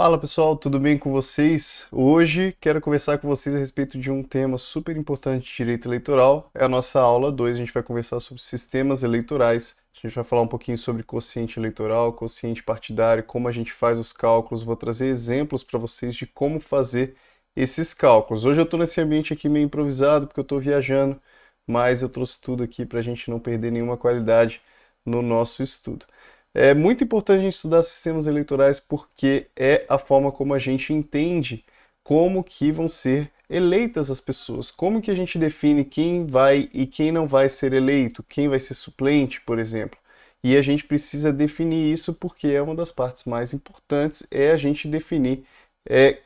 Fala pessoal, tudo bem com vocês? Hoje quero conversar com vocês a respeito de um tema super importante de direito eleitoral. É a nossa aula 2. A gente vai conversar sobre sistemas eleitorais. A gente vai falar um pouquinho sobre quociente eleitoral, quociente partidário, como a gente faz os cálculos. Vou trazer exemplos para vocês de como fazer esses cálculos. Hoje eu estou nesse ambiente aqui meio improvisado porque eu estou viajando, mas eu trouxe tudo aqui para a gente não perder nenhuma qualidade no nosso estudo. É muito importante a gente estudar sistemas eleitorais porque é a forma como a gente entende como que vão ser eleitas as pessoas, como que a gente define quem vai e quem não vai ser eleito, quem vai ser suplente, por exemplo. E a gente precisa definir isso porque é uma das partes mais importantes, é a gente definir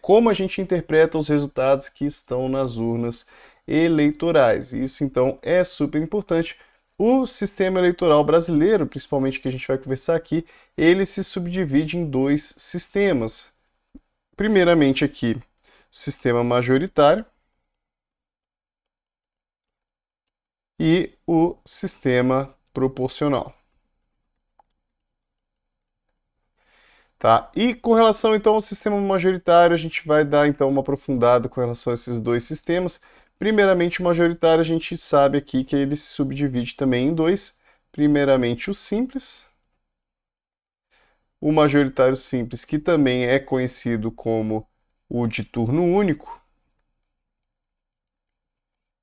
como a gente interpreta os resultados que estão nas urnas eleitorais. Isso então é super importante. O sistema eleitoral brasileiro, principalmente que a gente vai conversar aqui, ele se subdivide em dois sistemas. Primeiramente aqui, o sistema majoritário e o sistema proporcional. Tá? E com relação então ao sistema majoritário, a gente vai dar então uma aprofundada com relação a esses dois sistemas. Primeiramente, o majoritário, a gente sabe aqui que ele se subdivide também em dois. Primeiramente, o simples. O majoritário simples, que também é conhecido como o de turno único.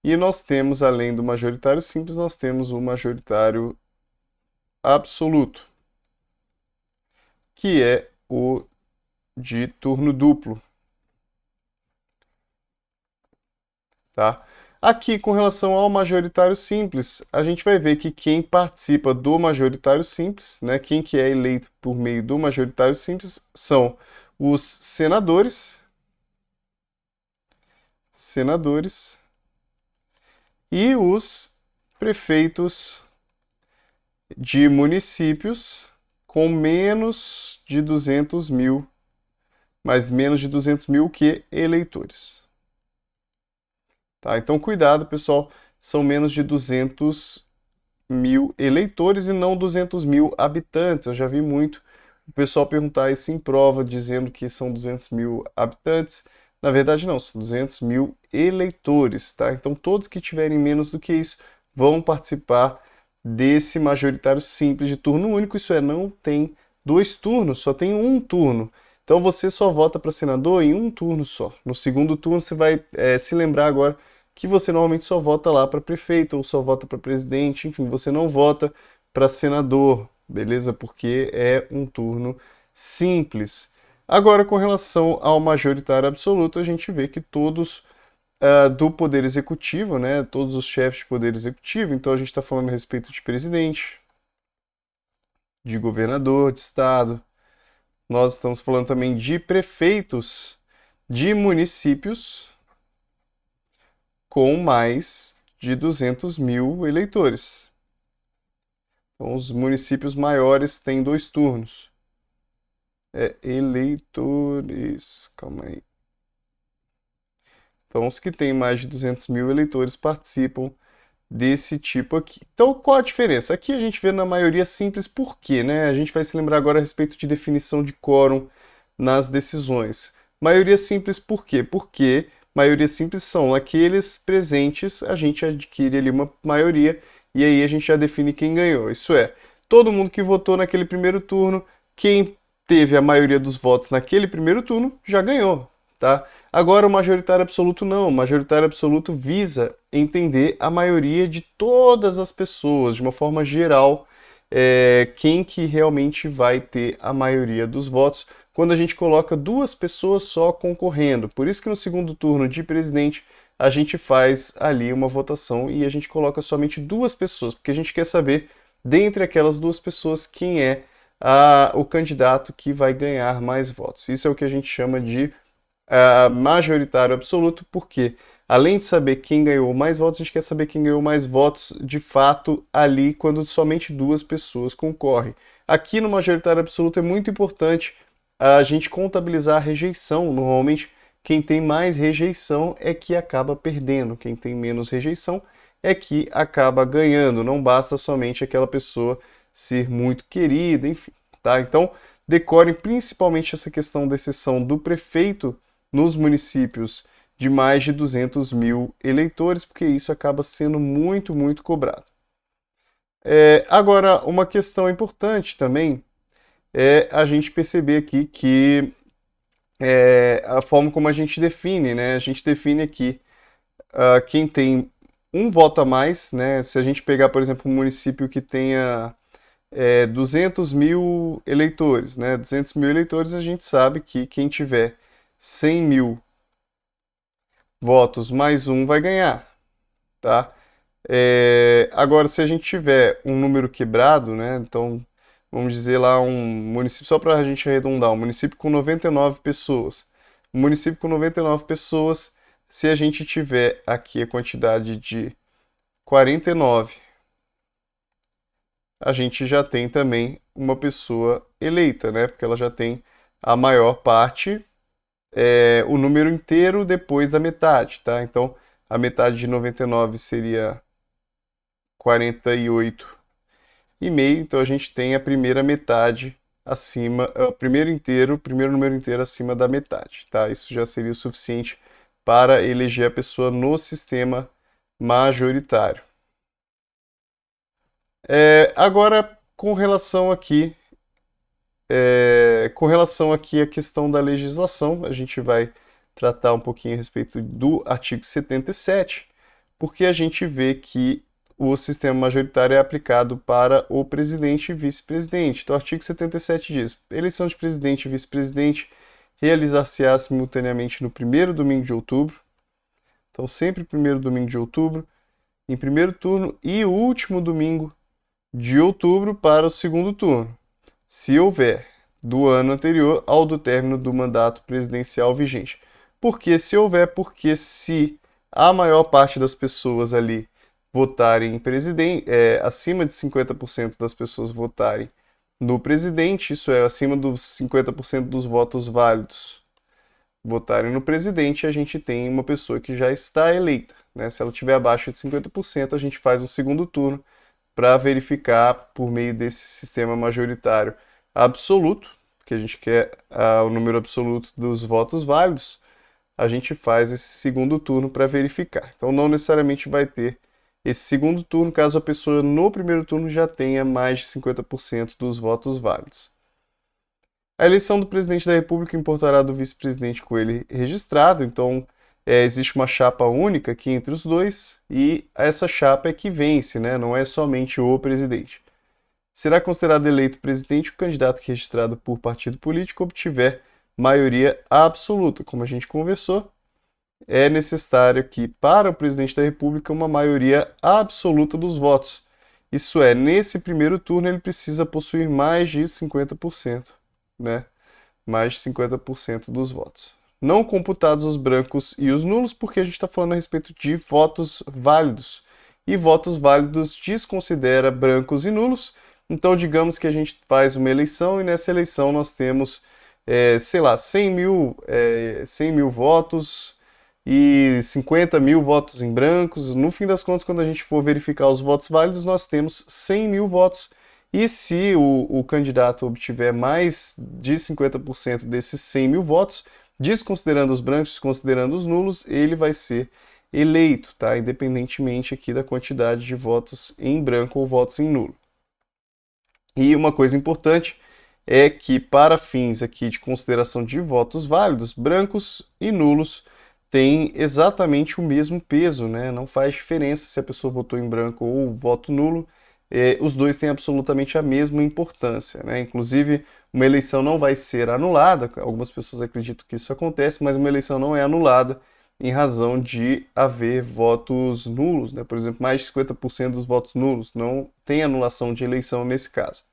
E nós temos, além do majoritário simples, nós temos o majoritário absoluto, que é o de turno duplo. Tá? Aqui, com relação ao majoritário simples, a gente vai ver que quem participa do majoritário simples, né, quem que é eleito por meio do majoritário simples, são os senadores e os prefeitos de municípios com menos de 200 mil, mas menos de 200 mil que eleitores. Tá? Então, cuidado, pessoal, são menos de 200 mil eleitores e não 200 mil habitantes. Eu já vi muito o pessoal perguntar isso em prova, dizendo que são 200 mil habitantes. Na verdade, não, são 200 mil eleitores, tá? Então, todos que tiverem menos do que isso vão participar desse majoritário simples de turno único. Isso é, não tem dois turnos, só tem um turno. Então, você só vota para senador em um turno só. No segundo turno, você vai se lembrar agora que você normalmente só vota lá para prefeito ou só vota para presidente, enfim, você não vota para senador, beleza? Porque é um turno simples. Agora, com relação ao majoritário absoluto, a gente vê que todos do poder executivo, né, todos os chefes de poder executivo, então a gente está falando a respeito de presidente, de governador, de estado, nós estamos falando também de prefeitos de municípios com mais de 200 mil eleitores. Então, os municípios maiores têm dois turnos. Eleitores, calma aí. Então, os que têm mais de 200 mil eleitores participam desse tipo aqui. Então, qual a diferença? Aqui a gente vê na maioria simples por quê, né? A gente vai se lembrar agora a respeito de definição de quórum nas decisões. Maioria simples por quê? Porque maioria simples são aqueles presentes, a gente adquire ali uma maioria e aí a gente já define quem ganhou. Isso é, todo mundo que votou naquele primeiro turno, quem teve a maioria dos votos naquele primeiro turno já ganhou, tá? Agora o majoritário absoluto não, o majoritário absoluto visa entender a maioria de todas as pessoas, de uma forma geral, quem que realmente vai ter a maioria dos votos quando a gente coloca duas pessoas só concorrendo. Por isso que no segundo turno de presidente a gente faz ali uma votação e a gente coloca somente duas pessoas, porque a gente quer saber, dentre aquelas duas pessoas, quem é o candidato que vai ganhar mais votos. Isso é o que a gente chama de majoritário absoluto, porque além de saber quem ganhou mais votos, a gente quer saber quem ganhou mais votos de fato ali quando somente duas pessoas concorrem. Aqui no majoritário absoluto é muito importante a gente contabilizar a rejeição. Normalmente, quem tem mais rejeição é que acaba perdendo, quem tem menos rejeição é que acaba ganhando. Não basta somente aquela pessoa ser muito querida, enfim, tá? Então, decorem principalmente essa questão da exceção do prefeito nos municípios de mais de 200 mil eleitores, porque isso acaba sendo muito, muito cobrado. Agora, uma questão importante também é a gente perceber aqui que a forma como a gente define, né? A gente define aqui quem tem um voto a mais, né? Se a gente pegar, por exemplo, um município que tenha 200 mil eleitores, né? 200 mil eleitores, a gente sabe que quem tiver 100 mil votos mais um vai ganhar, tá? Agora, se a gente tiver um número quebrado, né? Então, vamos dizer lá um município, só para a gente arredondar, um município com 99 pessoas. Um município com 99 pessoas, se a gente tiver aqui a quantidade de 49, a gente já tem também uma pessoa eleita, né? Porque ela já tem a maior parte, o número inteiro depois da metade, tá? Então, a metade de 99 seria 48,5, então a gente tem a primeira metade acima, o primeiro número inteiro acima da metade, tá? Isso já seria o suficiente para eleger a pessoa no sistema majoritário. Agora, com relação aqui à questão da legislação, a gente vai tratar um pouquinho a respeito do artigo 77, porque a gente vê que o sistema majoritário é aplicado para o presidente e vice-presidente. Então, o artigo 77 diz: eleição de presidente e vice-presidente realizar-se-á simultaneamente no primeiro domingo de outubro. Então, sempre primeiro domingo de outubro, em primeiro turno, e o último domingo de outubro para o segundo turno, se houver, do ano anterior ao do término do mandato presidencial vigente. Por que se houver? Porque se a maior parte das pessoas ali votarem em presidente, acima de 50% das pessoas votarem no presidente, isso é, acima dos 50% dos votos válidos votarem no presidente, a gente tem uma pessoa que já está eleita, né? Se ela tiver abaixo de 50%, a gente faz um segundo turno para verificar por meio desse sistema majoritário absoluto, que a gente quer o número absoluto dos votos válidos, a gente faz esse segundo turno para verificar. Então não necessariamente vai ter esse segundo turno caso a pessoa no primeiro turno já tenha mais de 50% dos votos válidos. A eleição do presidente da República importará do vice-presidente com ele registrado, então existe uma chapa única aqui entre os dois e essa chapa é que vence, né? Não é somente o presidente. Será considerado eleito presidente o candidato que registrado por partido político obtiver maioria absoluta. Como a gente conversou, é necessário que para o presidente da República uma maioria absoluta dos votos. Isso é, nesse primeiro turno ele precisa possuir mais de 50%, né? Mais de 50% dos votos. Não computados os brancos e os nulos, porque a gente está falando a respeito de votos válidos. E votos válidos desconsidera brancos e nulos. Então, digamos que a gente faz uma eleição e nessa eleição nós temos, sei lá, 100 mil votos e 50 mil votos em brancos. No fim das contas, quando a gente for verificar os votos válidos, nós temos 100 mil votos. E se o candidato obtiver mais de 50% desses 100 mil votos, desconsiderando os brancos, desconsiderando os nulos, ele vai ser eleito, tá? Independentemente aqui da quantidade de votos em branco ou votos em nulo. E uma coisa importante é que para fins aqui de consideração de votos válidos, brancos e nulos têm exatamente o mesmo peso, né? Não faz diferença se a pessoa votou em branco ou voto nulo, os dois têm absolutamente a mesma importância, né? Inclusive, uma eleição não vai ser anulada, algumas pessoas acreditam que isso acontece, mas uma eleição não é anulada em razão de haver votos nulos, né? Por exemplo, mais de 50% dos votos nulos, não tem anulação de eleição nesse caso.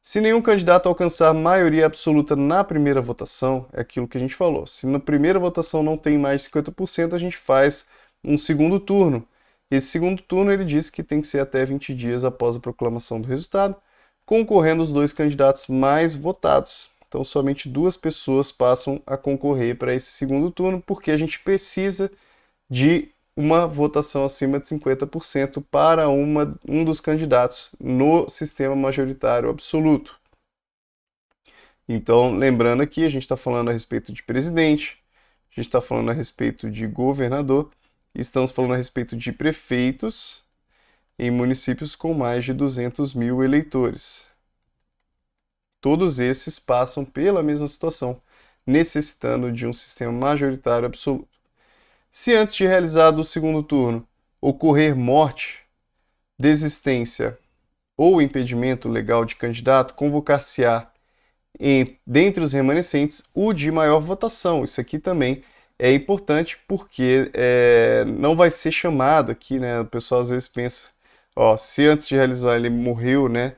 Se nenhum candidato alcançar maioria absoluta na primeira votação, é aquilo que a gente falou. Se na primeira votação não tem mais de 50%, a gente faz um segundo turno. Esse segundo turno ele diz que tem que ser até 20 dias após a proclamação do resultado, concorrendo os dois candidatos mais votados. Então, somente duas pessoas passam a concorrer para esse segundo turno, porque a gente precisa de uma votação acima de 50% para um dos candidatos no sistema majoritário absoluto. Então, lembrando aqui, a gente está falando a respeito de presidente, a gente está falando a respeito de governador, e estamos falando a respeito de prefeitos em municípios com mais de 200 mil eleitores. Todos esses passam pela mesma situação, necessitando de um sistema majoritário absoluto. Se antes de realizado o segundo turno ocorrer morte, desistência ou impedimento legal de candidato, convocar-se-á dentre os remanescentes o de maior votação. Isso aqui também é importante porque não vai ser chamado aqui, né? O pessoal às vezes pensa, ó, se antes de realizar ele morreu, né?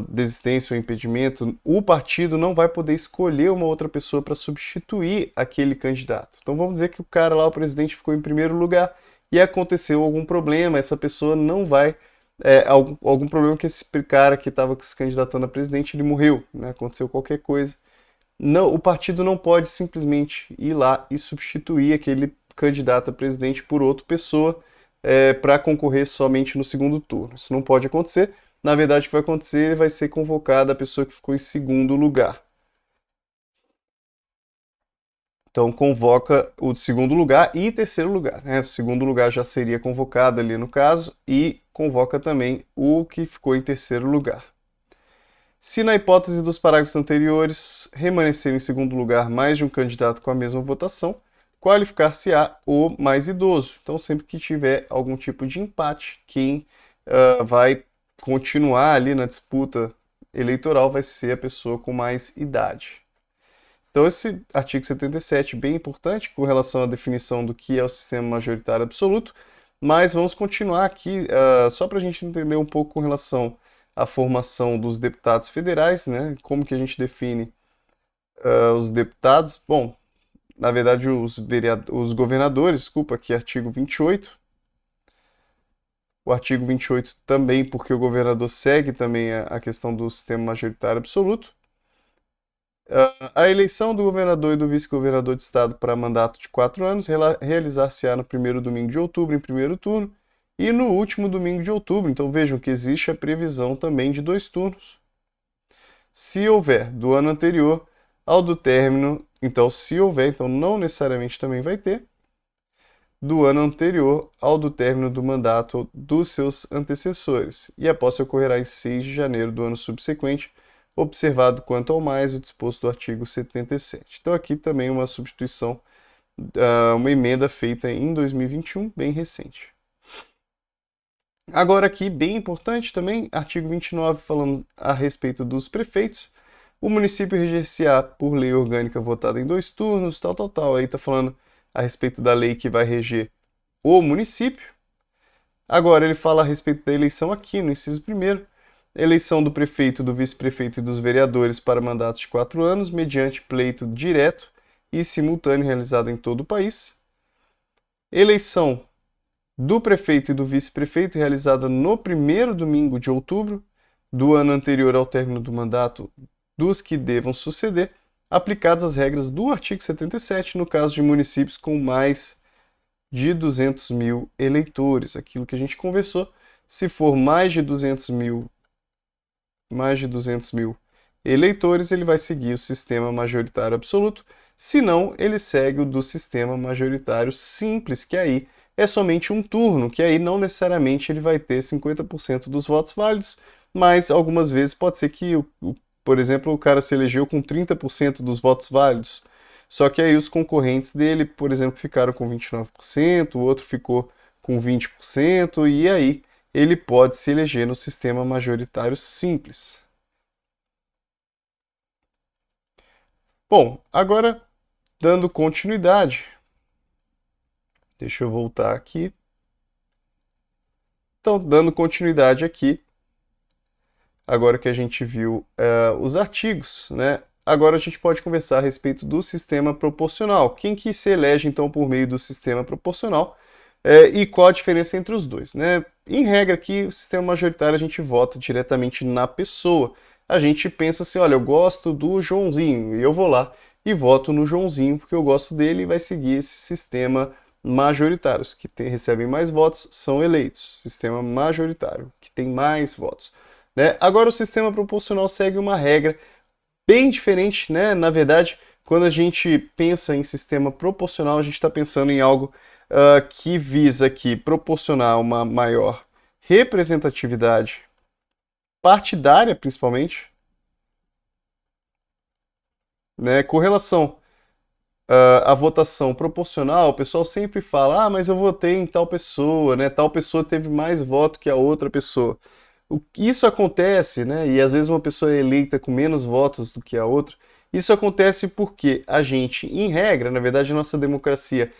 Desistência ou impedimento, o partido não vai poder escolher uma outra pessoa para substituir aquele candidato. Então vamos dizer que o cara lá, o presidente, ficou em primeiro lugar e aconteceu algum problema, essa pessoa não vai. Algum problema que esse cara que estava se candidatando a presidente, ele morreu, né? Aconteceu qualquer coisa. Não, o partido não pode simplesmente ir lá e substituir aquele candidato a presidente por outra pessoa para concorrer somente no segundo turno. Isso não pode acontecer. Na verdade, o que vai acontecer vai ser convocada a pessoa que ficou em segundo lugar. Então, convoca o de segundo lugar e terceiro lugar, né? O segundo lugar já seria convocado ali no caso, e convoca também o que ficou em terceiro lugar. Se na hipótese dos parágrafos anteriores remanescer em segundo lugar mais de um candidato com a mesma votação, qualificar-se-á o mais idoso. Então, sempre que tiver algum tipo de empate, quem vai continuar ali na disputa eleitoral vai ser a pessoa com mais idade. Então, esse artigo 77 é bem importante com relação à definição do que é o sistema majoritário absoluto, mas vamos continuar aqui só para a gente entender um pouco com relação à formação dos deputados federais, né? Como que a gente define os deputados. Bom, na verdade, os governadores, desculpa, aqui artigo 28. O artigo 28 também, porque o governador segue também a questão do sistema majoritário absoluto. A eleição do governador e do vice-governador de estado para mandato de 4 anos realizar-se-á no primeiro domingo de outubro, em primeiro turno, e no último domingo de outubro. Então vejam que existe a previsão também de 2 turnos. Se houver do ano anterior ao do término, então se houver, então não necessariamente também vai ter, do ano anterior ao do término do mandato dos seus antecessores, e a posse ocorrerá em 6 de janeiro do ano subsequente, observado quanto ao mais o disposto do artigo 77. Então aqui também uma substituição, uma emenda feita em 2021, bem recente. Agora aqui, bem importante também, artigo 29, falando a respeito dos prefeitos. O município reger-se-á por lei orgânica votada em 2 turnos, tal. Aí está falando a respeito da lei que vai reger o município. Agora ele fala a respeito da eleição aqui, no inciso 1º. Eleição do prefeito, do vice-prefeito e dos vereadores para mandatos de 4 anos, mediante pleito direto e simultâneo realizado em todo o país. Eleição do prefeito e do vice-prefeito realizada no primeiro domingo de outubro do ano anterior ao término do mandato dos que devam suceder, aplicadas as regras do artigo 77 no caso de municípios com mais de 200 mil eleitores. Aquilo que a gente conversou, se for mais de 200 mil eleitores, ele vai seguir o sistema majoritário absoluto, se não, ele segue o do sistema majoritário simples, que aí é somente um turno, que aí não necessariamente ele vai ter 50% dos votos válidos, mas algumas vezes pode ser que, por exemplo, o cara se elegeu com 30% dos votos válidos, só que aí os concorrentes dele, por exemplo, ficaram com 29%, o outro ficou com 20%, e aí ele pode se eleger no sistema majoritário simples. Bom, agora dando continuidade, deixa eu voltar aqui. Então, dando continuidade aqui, agora que a gente viu os artigos, né? Agora a gente pode conversar a respeito do sistema proporcional. Quem que se elege, então, por meio do sistema proporcional e qual a diferença entre os dois, né? Em regra aqui, o sistema majoritário a gente vota diretamente na pessoa. A gente pensa assim, olha, eu gosto do Joãozinho, e eu vou lá e voto no Joãozinho porque eu gosto dele e vai seguir esse sistema majoritário. Os que recebem mais votos são eleitos. Sistema majoritário, que tem mais votos. Né? Agora o sistema proporcional segue uma regra bem diferente, né? Na verdade, quando a gente pensa em sistema proporcional, a gente está pensando em algo que visa aqui proporcionar uma maior representatividade partidária, principalmente, né? Com relação à votação proporcional, o pessoal sempre fala, ah, mas eu votei em tal pessoa, né? Tal pessoa teve mais voto que a outra pessoa. Isso acontece, né? E às vezes uma pessoa é eleita com menos votos do que a outra. Isso acontece porque a gente, em regra, na verdade, a nossa democracia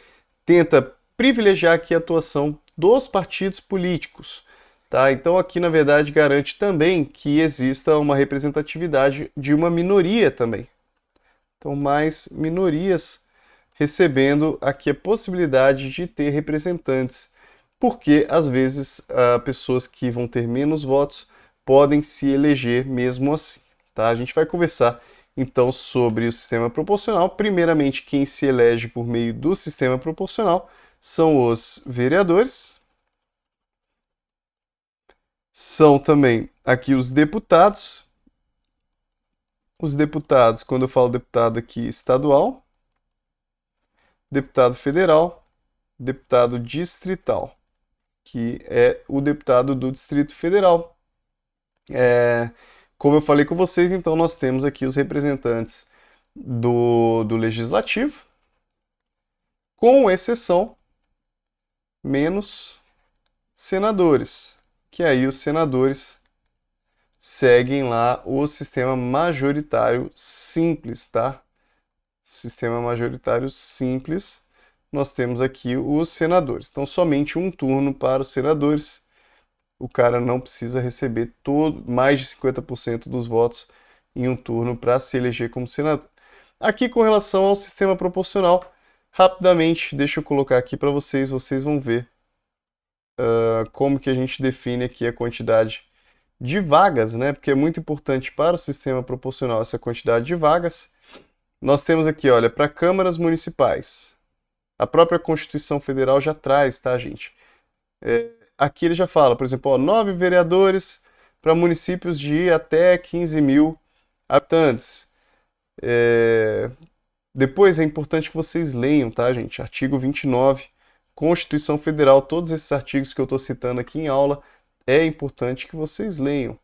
tenta privilegiar aqui a atuação dos partidos políticos. Tá? Então aqui, na verdade, garante também que exista uma representatividade de uma minoria também. Então, mais minorias recebendo aqui a possibilidade de ter representantes, porque às vezes pessoas que vão ter menos votos podem se eleger mesmo assim. Tá? A gente vai conversar então sobre o sistema proporcional. Primeiramente, quem se elege por meio do sistema proporcional são os vereadores, são também aqui os deputados. Os deputados, quando eu falo deputado aqui estadual, deputado federal, deputado distrital, que é o deputado do Distrito Federal. Como eu falei com vocês, então nós temos aqui os representantes do Legislativo, com exceção menos senadores, que aí os senadores seguem lá o sistema majoritário simples, tá? Sistema majoritário simples, nós temos aqui os senadores. Então, somente um turno para os senadores. O cara não precisa receber mais de 50% dos votos em um turno para se eleger como senador. Aqui, com relação ao sistema proporcional, rapidamente, deixa eu colocar aqui para vocês, vocês vão ver como que a gente define aqui a quantidade de vagas, né? Porque é muito importante para o sistema proporcional essa quantidade de vagas. Nós temos aqui, olha, para câmaras municipais. A própria Constituição Federal já traz, tá, gente? Aqui ele já fala, por exemplo, ó, 9 vereadores para municípios de até 15 mil habitantes. Depois é importante que vocês leiam, tá, gente? Artigo 29, Constituição Federal, todos esses artigos que eu estou citando aqui em aula, é importante que vocês leiam.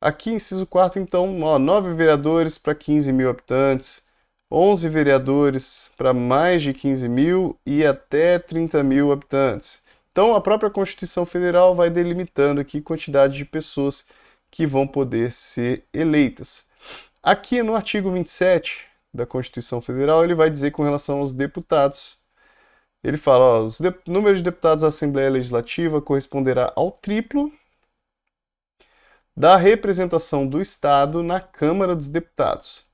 Aqui, inciso 4, então, ó, 9 vereadores para 15 mil habitantes, 11 vereadores para mais de 15 mil e até 30 mil habitantes. Então, a própria Constituição Federal vai delimitando aqui quantidade de pessoas que vão poder ser eleitas. Aqui no artigo 27 da Constituição Federal, ele vai dizer com relação aos deputados. Ele fala, ó, o número de deputados da Assembleia Legislativa corresponderá ao triplo da representação do Estado na Câmara dos Deputados.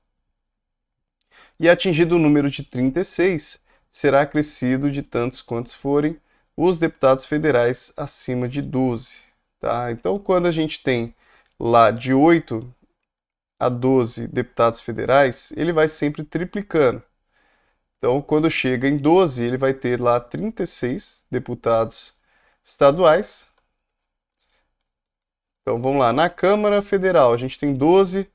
E atingido o número de 36, será acrescido de tantos quantos forem os deputados federais acima de 12. Tá? Então, quando a gente tem lá de 8 a 12 deputados federais, ele vai sempre triplicando. Então, quando chega em 12, ele vai ter lá 36 deputados estaduais. Então, vamos lá. Na Câmara Federal, a gente tem 12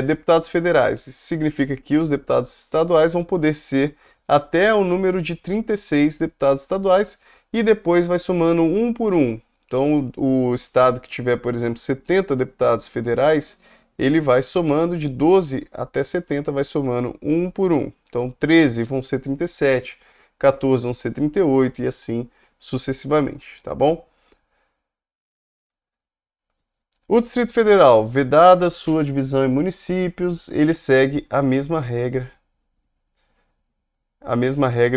deputados federais. Isso significa que os deputados estaduais vão poder ser até o número de 36 deputados estaduais e depois vai somando um por um. Então, o estado que tiver, por exemplo, 70 deputados federais, ele vai somando de 12 até 70, vai somando um por um. Então, 13 vão ser 37, 14 vão ser 38 e assim sucessivamente, tá bom? O Distrito Federal, vedada sua divisão em municípios, ele segue a mesma regra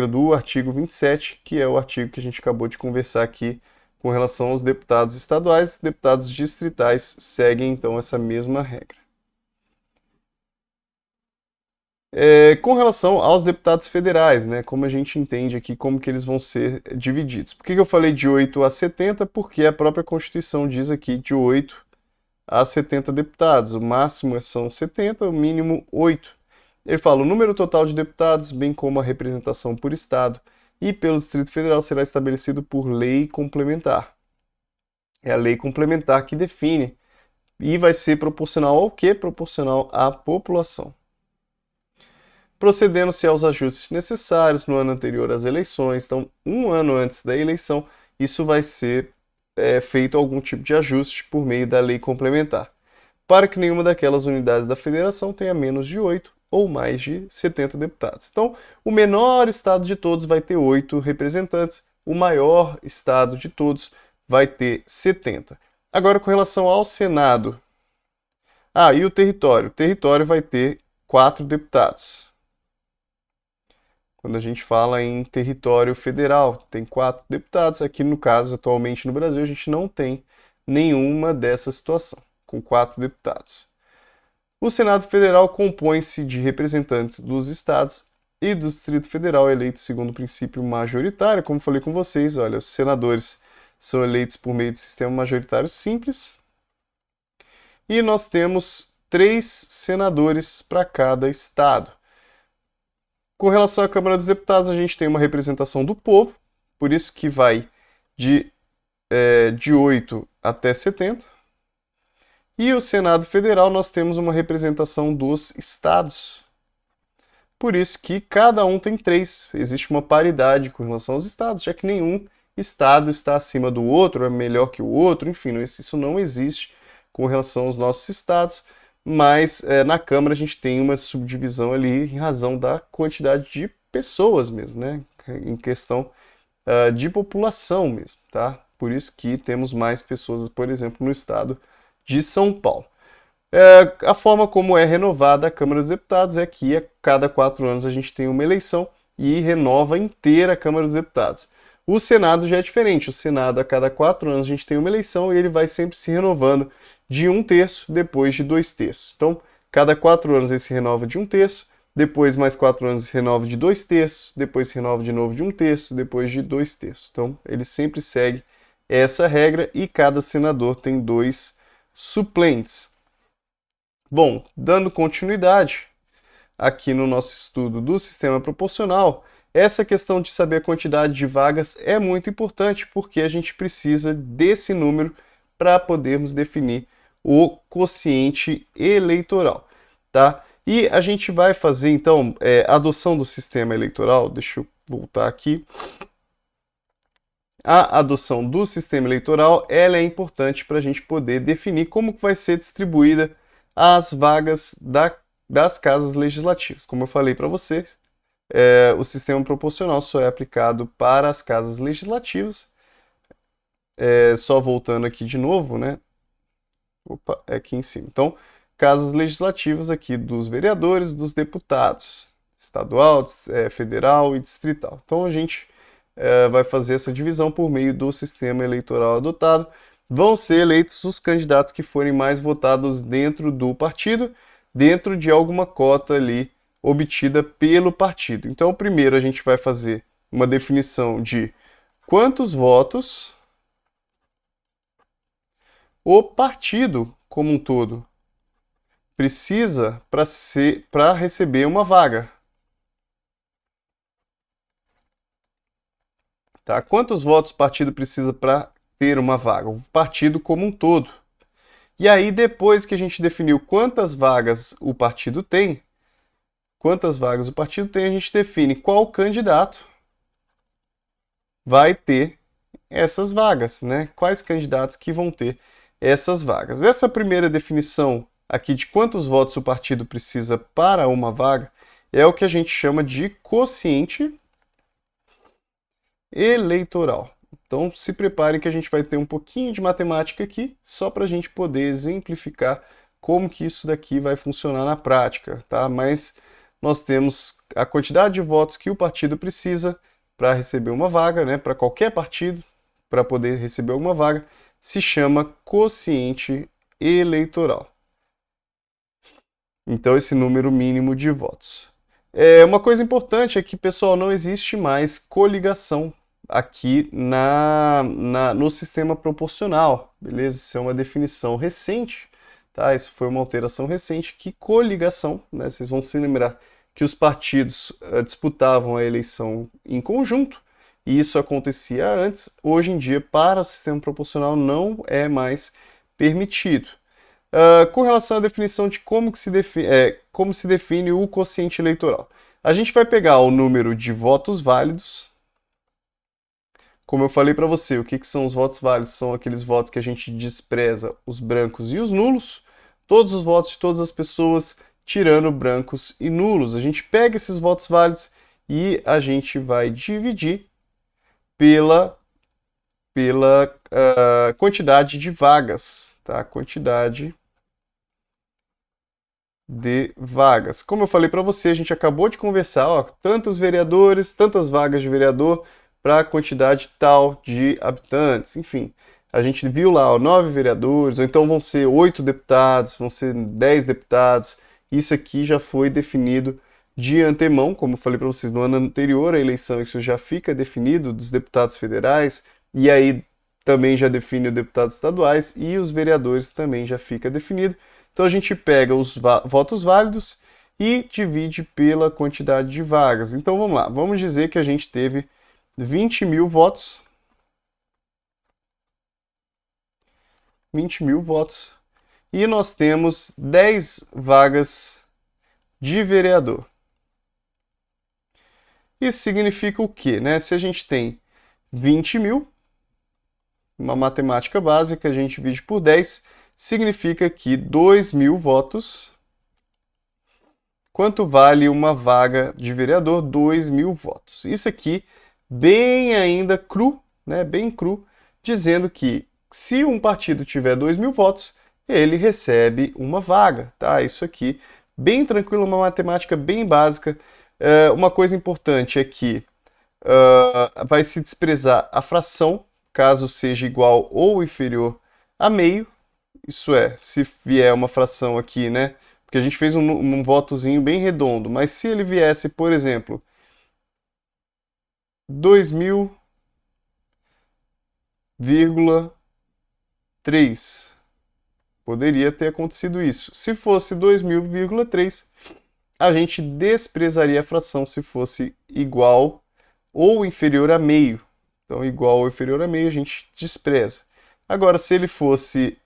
do artigo 27, que é o artigo que a gente acabou de conversar aqui com relação aos deputados estaduais. Deputados distritais seguem então essa mesma regra. Com relação aos deputados federais, né, como a gente entende aqui como que eles vão ser divididos. Por que eu falei de 8 a 70? Porque a própria Constituição diz aqui de 8 a 70 deputados. O máximo são 70, o mínimo 8. Ele fala, o número total de deputados, bem como a representação por Estado e pelo Distrito Federal será estabelecido por lei complementar. É a lei complementar que define E vai ser proporcional ao quê? Proporcional à população. Procedendo-se aos ajustes necessários no ano anterior às eleições, então, um ano antes da eleição, isso vai ser feito algum tipo de ajuste por meio da lei complementar, para que nenhuma daquelas unidades da federação tenha menos de 8 ou mais de 70 deputados. Então, o menor estado de todos vai ter 8 representantes, o maior estado de todos vai ter 70. Agora, com relação ao Senado. E o território? O território vai ter 4 deputados. Quando a gente fala em território federal, tem 4 deputados. Aqui, no caso, atualmente no Brasil, a gente não tem nenhuma dessa situação, com 4 deputados. O Senado Federal compõe-se de representantes dos estados e do Distrito Federal eleitos segundo o princípio majoritário. Como falei com vocês, olha, os senadores são eleitos por meio de sistema majoritário simples. E nós temos 3 senadores para cada estado. Com relação à Câmara dos Deputados, a gente tem uma representação do povo, por isso que vai de 8 até 70. E o Senado Federal, nós temos uma representação dos estados. Por isso que cada um tem 3. Existe uma paridade com relação aos estados, já que nenhum estado está acima do outro, é melhor que o outro, enfim, isso não existe com relação aos nossos estados. Mas na Câmara a gente tem uma subdivisão ali em razão da quantidade de pessoas mesmo, né? Em questão de população mesmo, tá? Por isso que temos mais pessoas, por exemplo, no estado de São Paulo. A forma como é renovada a Câmara dos Deputados é que a cada 4 anos a gente tem uma eleição e renova inteira a Câmara dos Deputados. O Senado já é diferente. O Senado, a cada 4 anos a gente tem uma eleição e ele vai sempre se renovando de 1/3, depois de 2/3. Então, cada 4 anos ele se renova de 1/3, depois mais 4 anos se renova de 2/3, depois se renova de novo de 1/3, depois de 2/3. Então, ele sempre segue essa regra e cada senador tem 2 suplentes. Bom, dando continuidade aqui no nosso estudo do sistema proporcional, essa questão de saber a quantidade de vagas é muito importante porque a gente precisa desse número para podermos definir o quociente eleitoral, tá? E a gente vai fazer, então, a adoção do sistema eleitoral. Deixa eu voltar aqui. A adoção do sistema eleitoral, ela é importante para a gente poder definir como que vai ser distribuída as vagas das casas legislativas. Como eu falei para vocês, o sistema proporcional só é aplicado para as casas legislativas. Só voltando aqui de novo, né? Opa, é aqui em cima. Então, casas legislativas aqui dos vereadores, dos deputados, estadual, federal e distrital. Então, a gente vai fazer essa divisão por meio do sistema eleitoral adotado. Vão ser eleitos os candidatos que forem mais votados dentro do partido, dentro de alguma cota ali obtida pelo partido. Então, primeiro a gente vai fazer uma definição de quantos votos o partido como um todo precisa para receber uma vaga. Tá? Quantos votos o partido precisa para ter uma vaga? O partido como um todo. E aí, depois que a gente definiu quantas vagas o partido tem, a gente define qual candidato vai ter essas vagas, né? Quais candidatos que vão ter essas vagas. Essa primeira definição aqui de quantos votos o partido precisa para uma vaga é o que a gente chama de quociente eleitoral. Então se preparem que a gente vai ter um pouquinho de matemática aqui, só para a gente poder exemplificar como que isso daqui vai funcionar na prática, tá? Mas nós temos a quantidade de votos que o partido precisa para receber uma vaga, né? Para qualquer partido, para poder receber uma vaga, se chama quociente eleitoral. Então, esse número mínimo de votos. Uma coisa importante é que, pessoal, não existe mais coligação aqui no sistema proporcional, beleza? Isso é uma definição recente, tá? Isso foi uma alteração recente, que coligação, né? Vocês vão se lembrar que os partidos disputavam a eleição em conjunto, e isso acontecia antes. Hoje em dia, para o sistema proporcional, não é mais permitido. Com relação à definição de como se define o quociente eleitoral. A gente vai pegar o número de votos válidos. Como eu falei para você, o que são os votos válidos? São aqueles votos que a gente despreza os brancos e os nulos. Todos os votos de todas as pessoas, tirando brancos e nulos. A gente pega esses votos válidos e a gente vai dividir pela quantidade de vagas, tá? Quantidade de vagas. Como eu falei para você, a gente acabou de conversar, ó, tantos vereadores, tantas vagas de vereador para a quantidade tal de habitantes, enfim. A gente viu lá, ó, 9 vereadores, ou então vão ser 8 deputados, vão ser 10 deputados. Isso aqui já foi definido de antemão, como eu falei para vocês no ano anterior à eleição, isso já fica definido dos deputados federais, e aí também já define os deputados estaduais e os vereadores também já fica definido. Então a gente pega os votos válidos e divide pela quantidade de vagas. Então vamos lá, vamos dizer que a gente teve 20 mil votos. 20 mil votos. E nós temos 10 vagas de vereador. Isso significa o quê, né? Se a gente tem 20 mil, uma matemática básica, a gente divide por 10, significa que 2 mil votos. Quanto vale uma vaga de vereador? 2 mil votos. Isso aqui, bem ainda cru, né? Bem cru, dizendo que se um partido tiver 2 mil votos, ele recebe uma vaga, tá? Isso aqui, bem tranquilo, uma matemática bem básica. Uma coisa importante é que vai se desprezar a fração, caso seja igual ou inferior a meio. Isso é, se vier uma fração aqui, né? Porque a gente fez um votozinho bem redondo, mas se ele viesse, por exemplo, 2000,3, poderia ter acontecido isso. Se fosse 2000,3, a gente desprezaria a fração se fosse igual ou inferior a meio. Então, igual ou inferior a meio, a gente despreza. Agora, se ele fosse,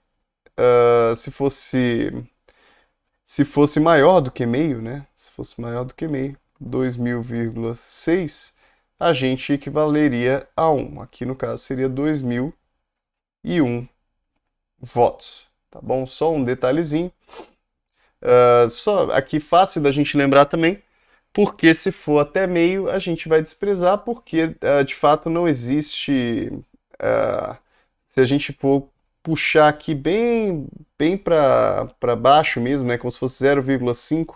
se fosse maior do que meio, né? Se fosse maior do que meio, 2000,6, a gente equivaleria a 1. Aqui no caso seria 2001 votos, tá bom? Só um detalhezinho. Só aqui fácil da gente lembrar também, porque se for até meio, a gente vai desprezar, porque de fato não existe. Se a gente for puxar aqui bem para baixo mesmo, né, como se fosse 0,5,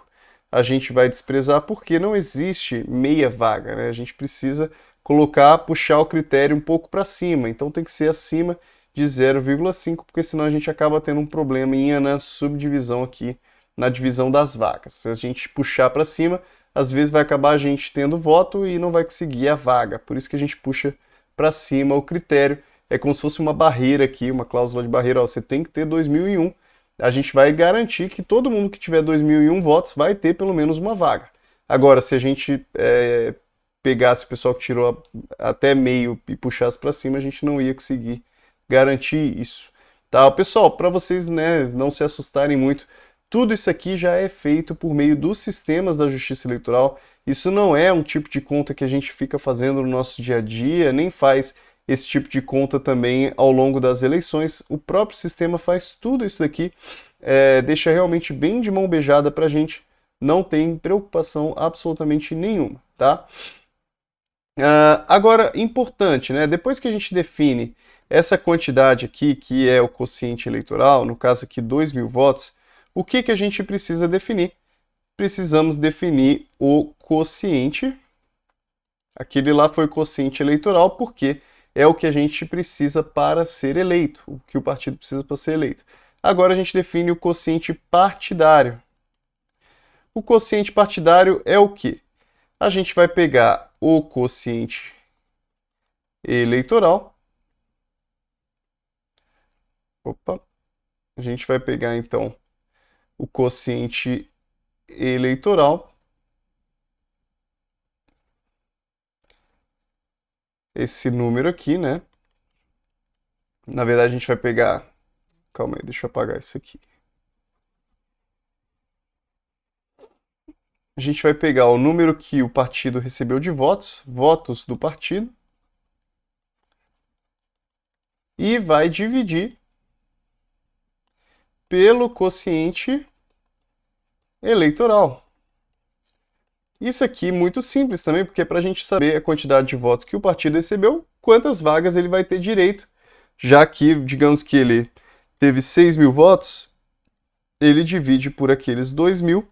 a gente vai desprezar porque não existe meia vaga, né? A gente precisa puxar o critério um pouco para cima, então tem que ser acima de 0,5, porque senão a gente acaba tendo um probleminha na subdivisão aqui, na divisão das vagas. Se a gente puxar para cima, às vezes vai acabar a gente tendo voto e não vai conseguir a vaga. Por isso que a gente puxa para cima o critério. É como se fosse uma barreira aqui, uma cláusula de barreira. Ó, você tem que ter 2001. A gente vai garantir que todo mundo que tiver 2001 votos vai ter pelo menos uma vaga. Agora, se a gente pegasse o pessoal que tirou até meio e puxasse para cima, a gente não ia conseguir garantir isso. Tá, pessoal, para vocês, né, não se assustarem muito, tudo isso aqui já é feito por meio dos sistemas da Justiça Eleitoral. Isso não é um tipo de conta que a gente fica fazendo no nosso dia a dia, nem faz esse tipo de conta também ao longo das eleições. O próprio sistema faz tudo isso daqui, deixa realmente bem de mão beijada para a gente, não tem preocupação absolutamente nenhuma, tá? Agora, importante, né? Depois que a gente define essa quantidade aqui, que é o quociente eleitoral, no caso aqui 2 mil votos, o que a gente precisa definir? Precisamos definir o quociente. Aquele lá foi o quociente eleitoral, porque é o que a gente precisa para ser eleito, o que o partido precisa para ser eleito. Agora a gente define o quociente partidário. O quociente partidário é o quê? A gente vai pegar o quociente eleitoral. Opa. A gente vai pegar então o quociente eleitoral. Esse número aqui, né? Na verdade, a gente vai pegar. Calma aí, deixa eu apagar isso aqui. a gente vai pegar o número que o partido recebeu de votos, votos do partido, e vai dividir pelo quociente eleitoral. Isso aqui é muito simples também, porque é para a gente saber a quantidade de votos que o partido recebeu, quantas vagas ele vai ter direito, já que, digamos que ele teve 6.000 votos, ele divide por aqueles 2.000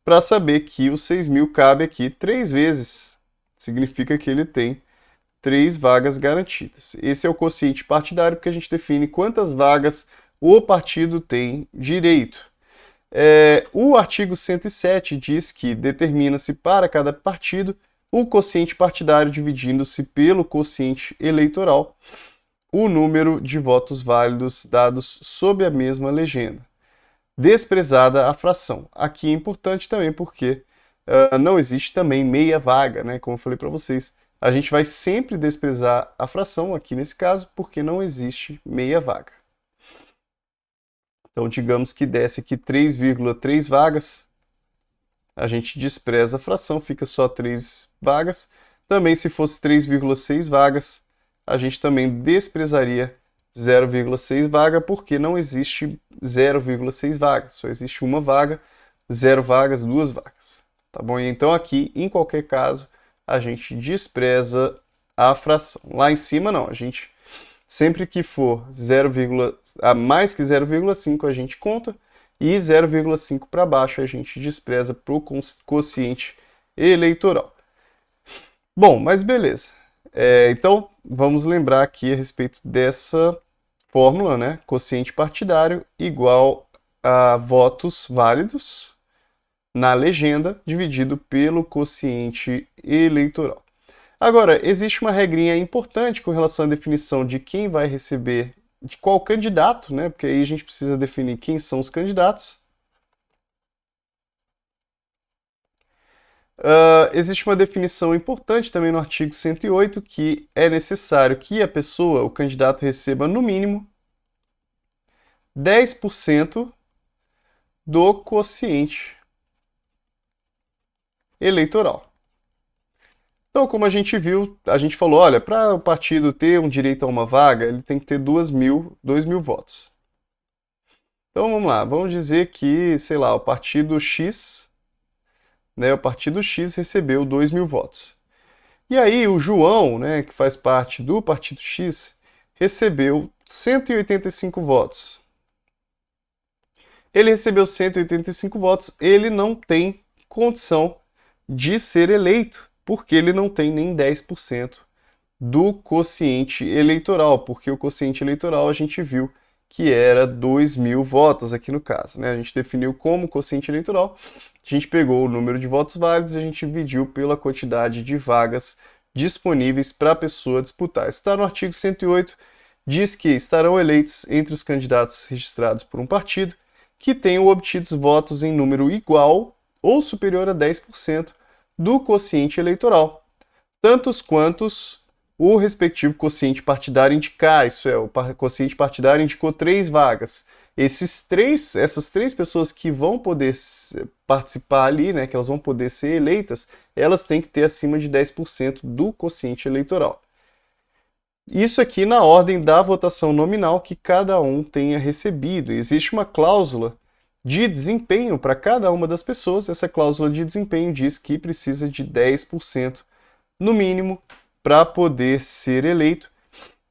para saber que os 6.000 cabe aqui 3 vezes. Significa que ele tem 3 vagas garantidas. Esse é o quociente partidário, porque a gente define quantas vagas o partido tem direito. O artigo 107 diz que determina-se para cada partido o quociente partidário dividindo-se pelo quociente eleitoral, o número de votos válidos dados sob a mesma legenda. Desprezada a fração. Aqui é importante também porque não existe também meia vaga, né? Como eu falei para vocês, a gente vai sempre desprezar a fração aqui nesse caso porque não existe meia vaga. Então, digamos que desse aqui 3,3 vagas, a gente despreza a fração, fica só 3 vagas. Também, se fosse 3,6 vagas, a gente também desprezaria 0,6 vaga, porque não existe 0,6 vagas, só existe uma vaga, 0 vagas, 2 vagas. Tá bom? Então, aqui, em qualquer caso, a gente despreza a fração. Lá em cima, não, a gente sempre que for 0, a mais que 0,5 a gente conta e 0,5 para baixo a gente despreza para o quociente eleitoral. Bom, mas beleza. Então vamos lembrar aqui a respeito dessa fórmula, né? Quociente partidário igual a votos válidos na legenda dividido pelo quociente eleitoral. Agora, existe uma regrinha importante com relação à definição de quem vai receber, de qual candidato, né? Porque aí a gente precisa definir quem são os candidatos. Existe uma definição importante também no artigo 108, que é necessário que a pessoa, o candidato, receba no mínimo 10% do quociente eleitoral. Então, como a gente viu, a gente falou, olha, para o partido ter um direito a uma vaga, ele tem que ter 2.000 votos. Então, vamos lá, vamos dizer que, sei lá, o partido X, né, o partido X recebeu 2.000 votos. E aí o João, né, que faz parte do partido X, recebeu 185 votos. Ele recebeu 185 votos, ele não tem condição de ser eleito, porque ele não tem nem 10% do quociente eleitoral, porque o quociente eleitoral a gente viu que era 2.000 votos aqui no caso, né? A gente definiu como quociente eleitoral, a gente pegou o número de votos válidos e a gente dividiu pela quantidade de vagas disponíveis para a pessoa disputar. Isso está no artigo 108, diz que estarão eleitos entre os candidatos registrados por um partido que tenham obtido votos em número igual ou superior a 10% do quociente eleitoral, tantos quantos o respectivo quociente partidário indicar, isso é, o quociente partidário indicou 3 vagas. Essas três pessoas que vão poder participar ali, né, que elas vão poder ser eleitas, elas têm que ter acima de 10% do quociente eleitoral. Isso aqui na ordem da votação nominal que cada um tenha recebido. Existe uma cláusula de desempenho para cada uma das pessoas. Essa cláusula de desempenho diz que precisa de 10% no mínimo para poder ser eleito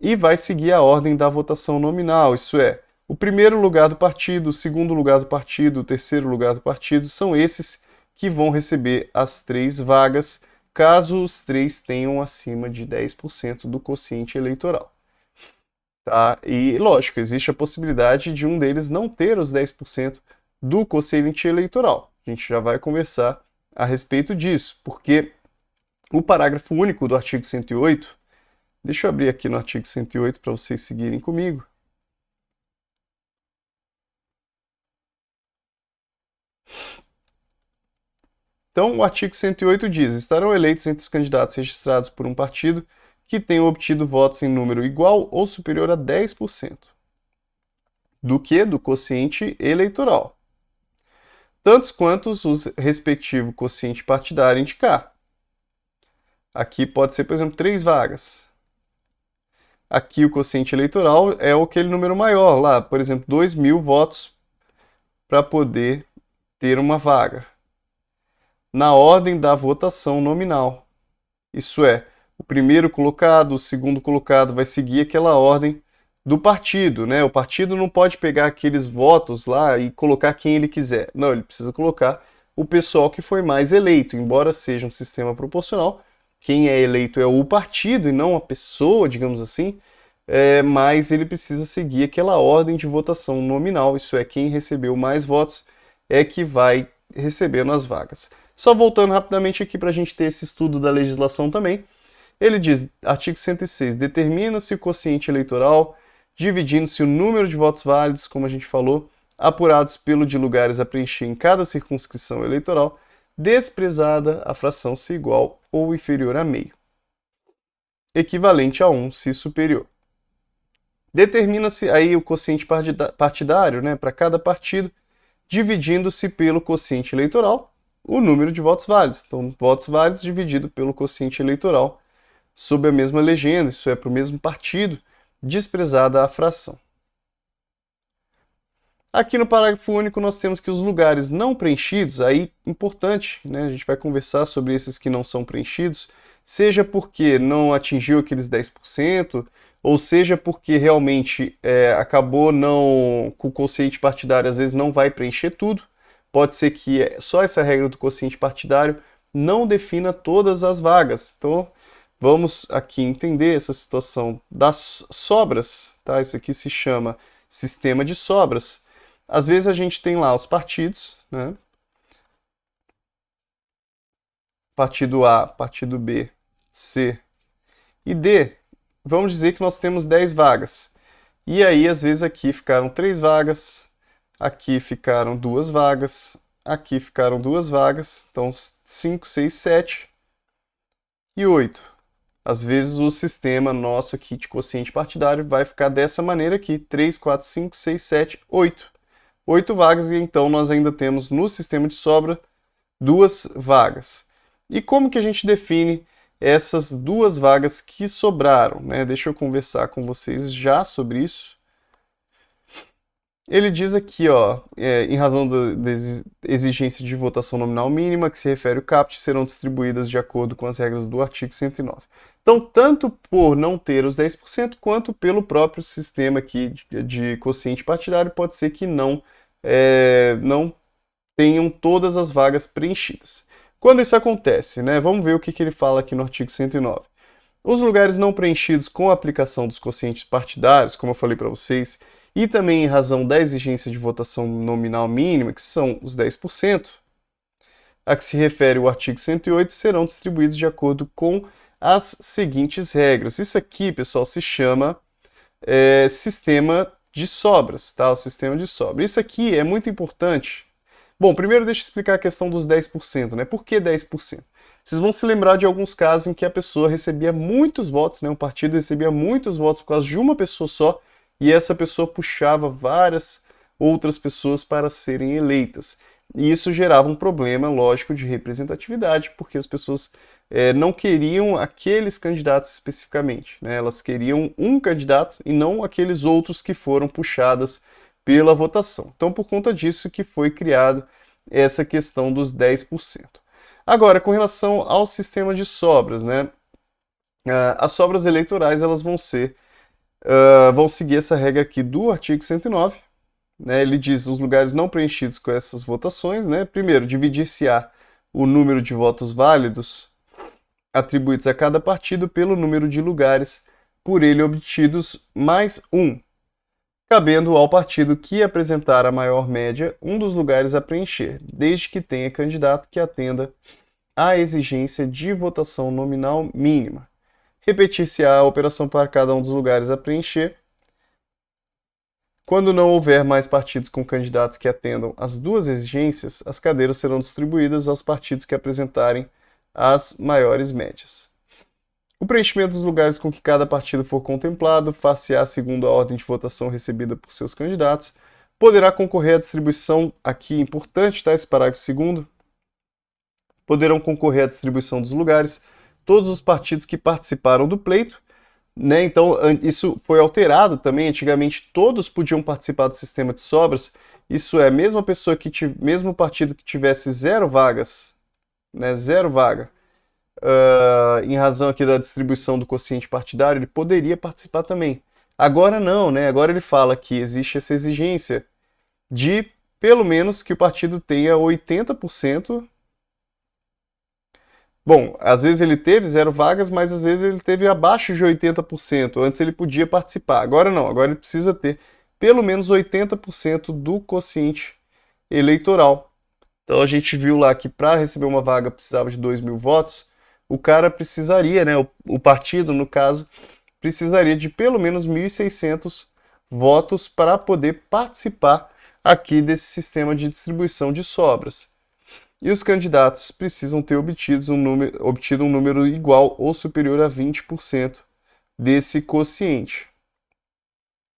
e vai seguir a ordem da votação nominal, isso é, o primeiro lugar do partido, o segundo lugar do partido, o terceiro lugar do partido, são esses que vão receber as 3 vagas, caso os 3 tenham acima de 10% do quociente eleitoral. Tá? E, lógico, existe a possibilidade de um deles não ter os 10% do quociente eleitoral. A gente já vai conversar a respeito disso, porque o parágrafo único do artigo 108, deixa eu abrir aqui no artigo 108 para vocês seguirem comigo. Então, o artigo 108 diz: estarão eleitos entre os candidatos registrados por um partido que tenham obtido votos em número igual ou superior a 10%. Do que? Do quociente eleitoral. tantos quantos o respectivo quociente partidário indicar. Aqui pode ser, por exemplo, 3 vagas. Aqui o quociente eleitoral é aquele número maior, lá, por exemplo, 2.000 votos para poder ter uma vaga. Na ordem da votação nominal. Isso é, o primeiro colocado, o segundo colocado vai seguir aquela ordem do partido, né? O partido não pode pegar aqueles votos lá e colocar quem ele quiser. Não, ele precisa colocar o pessoal que foi mais eleito, embora seja um sistema proporcional. Quem é eleito é o partido e não a pessoa, digamos assim, mas ele precisa seguir aquela ordem de votação nominal, isso é, quem recebeu mais votos é que vai recebendo as vagas. Só voltando rapidamente aqui para a gente ter esse estudo da legislação também, ele diz, artigo 106, determina-se o quociente eleitoral, dividindo-se o número de votos válidos, como a gente falou, apurados pelo de lugares a preencher em cada circunscrição eleitoral, desprezada a fração se igual ou inferior a meio, equivalente a 1 se superior. Determina-se aí o quociente partidário, né, para cada partido, dividindo-se pelo quociente eleitoral, o número de votos válidos. Então, votos válidos dividido pelo quociente eleitoral, sob a mesma legenda, isso é, para o mesmo partido, desprezada a fração. Aqui no parágrafo único nós temos que os lugares não preenchidos, aí importante, né, a gente vai conversar sobre esses que não são preenchidos, seja porque não atingiu aqueles 10%, ou seja porque realmente acabou não com o quociente partidário, às vezes não vai preencher tudo, pode ser que só essa regra do quociente partidário não defina todas as vagas. Então, vamos aqui entender essa situação das sobras, tá? Isso aqui se chama sistema de sobras. Às vezes a gente tem lá os partidos, né? Partido A, partido B, C e D. Vamos dizer que nós temos 10 vagas. E aí, às vezes, aqui ficaram 3 vagas, aqui ficaram 2 vagas, aqui ficaram 2 vagas, então 5, 6, 7 e 8. Às vezes o sistema nosso aqui de quociente partidário vai ficar dessa maneira aqui, 3, 4, 5, 6, 7, 8. 8 vagas e então nós ainda temos no sistema de sobra 2 vagas. E como que a gente define essas 2 vagas que sobraram, né? Deixa eu conversar com vocês já sobre isso. Ele diz aqui, ó, em razão da exigência de votação nominal mínima, que se refere ao CAPT, serão distribuídas de acordo com as regras do artigo 109. Então, tanto por não ter os 10%, quanto pelo próprio sistema aqui de quociente partidário, pode ser que não tenham todas as vagas preenchidas. Quando isso acontece, né, vamos ver o que ele fala aqui no artigo 109. Os lugares não preenchidos com a aplicação dos quocientes partidários, como eu falei para vocês, e também em razão da exigência de votação nominal mínima, que são os 10%, a que se refere o artigo 108, serão distribuídos de acordo com as seguintes regras. Isso aqui, pessoal, se chama sistema de sobras, tá? O sistema de sobras. Isso aqui é muito importante. Bom, primeiro deixa eu explicar a questão dos 10%, né? Por que 10%? Vocês vão se lembrar de alguns casos em que a pessoa recebia muitos votos, né? Um partido recebia muitos votos por causa de uma pessoa só, e essa pessoa puxava várias outras pessoas para serem eleitas. E isso gerava um problema, lógico, de representatividade, porque as pessoas não queriam aqueles candidatos especificamente, né? Elas queriam um candidato e não aqueles outros que foram puxadas pela votação. Então, por conta disso que foi criada essa questão dos 10%. Agora, com relação ao sistema de sobras, né? As sobras eleitorais elas vão seguir essa regra aqui do artigo 109. Né? Ele diz os lugares não preenchidos com essas votações. Né? Primeiro, dividir-se-á o número de votos válidos atribuídos a cada partido pelo número de lugares por ele obtidos mais um, cabendo ao partido que apresentar a maior média um dos lugares a preencher, desde que tenha candidato que atenda à exigência de votação nominal mínima. Repetir-se-á a operação para cada um dos lugares a preencher. Quando não houver mais partidos com candidatos que atendam às 2 exigências, as cadeiras serão distribuídas aos partidos que apresentarem as maiores médias. O preenchimento dos lugares com que cada partido for contemplado far-se-á segundo a ordem de votação recebida por seus candidatos, Poderá concorrer à distribuição, aqui importante, tá? Esse parágrafo segundo. Poderão concorrer à distribuição dos lugares todos os partidos que participaram do pleito, né? Então, isso foi alterado também. Antigamente, todos podiam participar do sistema de sobras. Isso é, mesmo a pessoa mesmo partido que tivesse 0 vagas, né? 0 vaga, em razão aqui da distribuição do quociente partidário, ele poderia participar também. Agora não, né? Agora ele fala que existe essa exigência de pelo menos que o partido tenha 80%. Bom, às vezes ele teve 0 vagas, mas às vezes ele teve abaixo de 80%. Antes ele podia participar. Agora não, agora ele precisa ter pelo menos 80% do quociente eleitoral. Então a gente viu lá que para receber uma vaga precisava de 2.000 votos. O cara precisaria, né, o partido, no caso, precisaria de pelo menos 1.600 votos para poder participar aqui desse sistema de distribuição de sobras. E os candidatos precisam ter obtido um número igual ou superior a 20% desse quociente.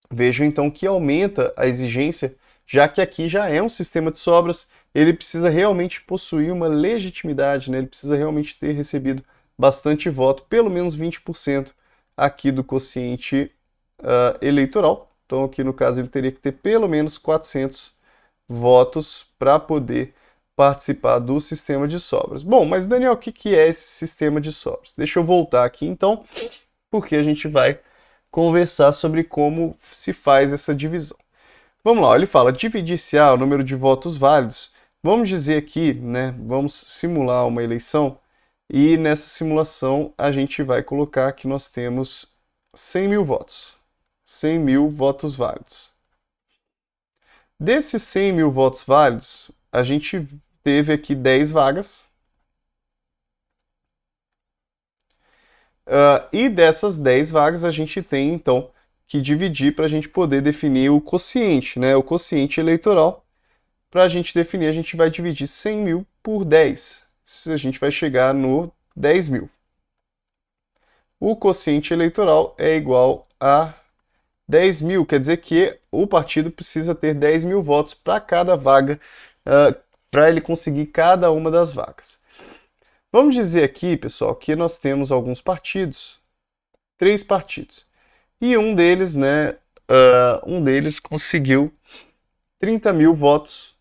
Vejam então que aumenta a exigência, já que aqui já é um sistema de sobras, ele precisa realmente possuir uma legitimidade, né? Ele precisa realmente ter recebido bastante voto, pelo menos 20% aqui do quociente eleitoral. Então aqui no caso ele teria que ter pelo menos 400 votos para poder participar do sistema de sobras. Bom, mas Daniel, o que é esse sistema de sobras? Deixa eu voltar aqui então, porque a gente vai conversar sobre como se faz essa divisão. Vamos lá, ele fala dividir-se o número de votos válidos. Vamos dizer aqui, né, vamos simular uma eleição e nessa simulação a gente vai colocar que nós temos 100.000 votos. 100.000 votos válidos. Desses 100.000 votos válidos, a gente teve aqui 10 vagas. E dessas 10 vagas a gente tem, então, que dividir para a gente poder definir o quociente, né? O quociente eleitoral. Para a gente definir, a gente vai dividir 100.000 por 10. A gente vai chegar no 10.000. O quociente eleitoral é igual a 10.000, quer dizer que o partido precisa ter 10.000 votos para cada vaga, para ele conseguir cada uma das vagas. Vamos dizer aqui, pessoal, que nós temos alguns partidos, 3 partidos, e um deles, né, conseguiu 30.000 votos,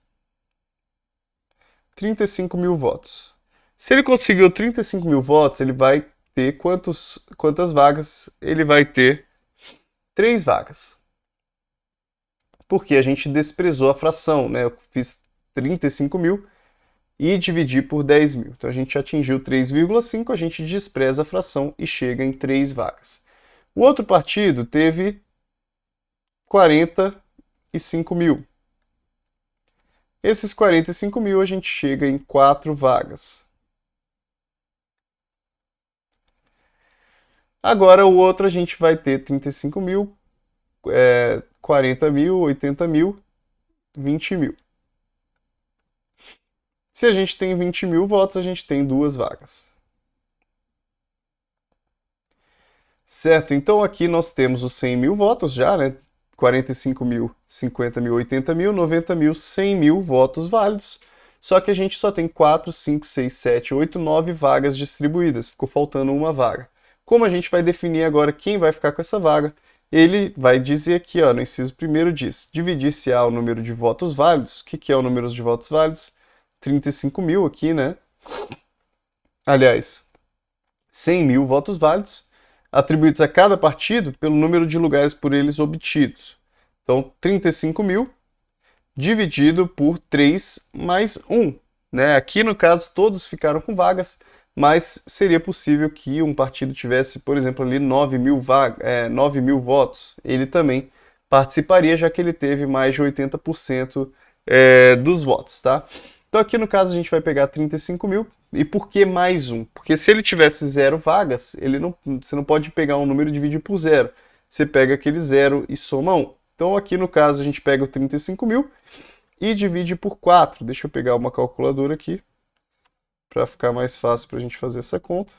35.000 votos. Se ele conseguiu 35.000 votos, ele vai ter quantas vagas? Ele vai ter 3 vagas. Porque a gente desprezou a fração, né? Eu fiz 35.000 e dividi por 10.000. Então a gente atingiu 3,5, a gente despreza a fração e chega em 3 vagas. O outro partido teve 45.000. Esses 45.000 a gente chega em 4 vagas. Agora o outro a gente vai ter 35.000, 40.000, 80.000, 20.000. Se a gente tem 20.000 votos, a gente tem 2 vagas. Certo, então aqui nós temos os 100.000 votos já, né? 45.000, 50.000, 80.000, 90.000, 100.000 votos válidos. Só que a gente só tem 4, 5, 6, 7, 8, 9 vagas distribuídas. Ficou faltando uma vaga. Como a gente vai definir agora quem vai ficar com essa vaga? Ele vai dizer aqui, ó, no inciso primeiro diz, dividir-se-á o número de votos válidos. O que é o número de votos válidos? 35.000 aqui, né? Aliás, 100.000 votos válidos, atribuídos a cada partido pelo número de lugares por eles obtidos. Então, 35.000 dividido por 3 mais 1. Né? Aqui, no caso, todos ficaram com vagas, mas seria possível que um partido tivesse, por exemplo, ali 9.000 votos. Ele também participaria, já que ele teve mais de 80% dos votos. Tá? Então, aqui no caso, a gente vai pegar 35.000. E por que mais 1? Porque se ele tivesse 0 vagas, você não pode pegar um número e dividir por 0. Você pega aquele 0 e soma 1. Então, aqui no caso, a gente pega o 35.000 e divide por 4. Deixa eu pegar uma calculadora aqui, para ficar mais fácil para a gente fazer essa conta.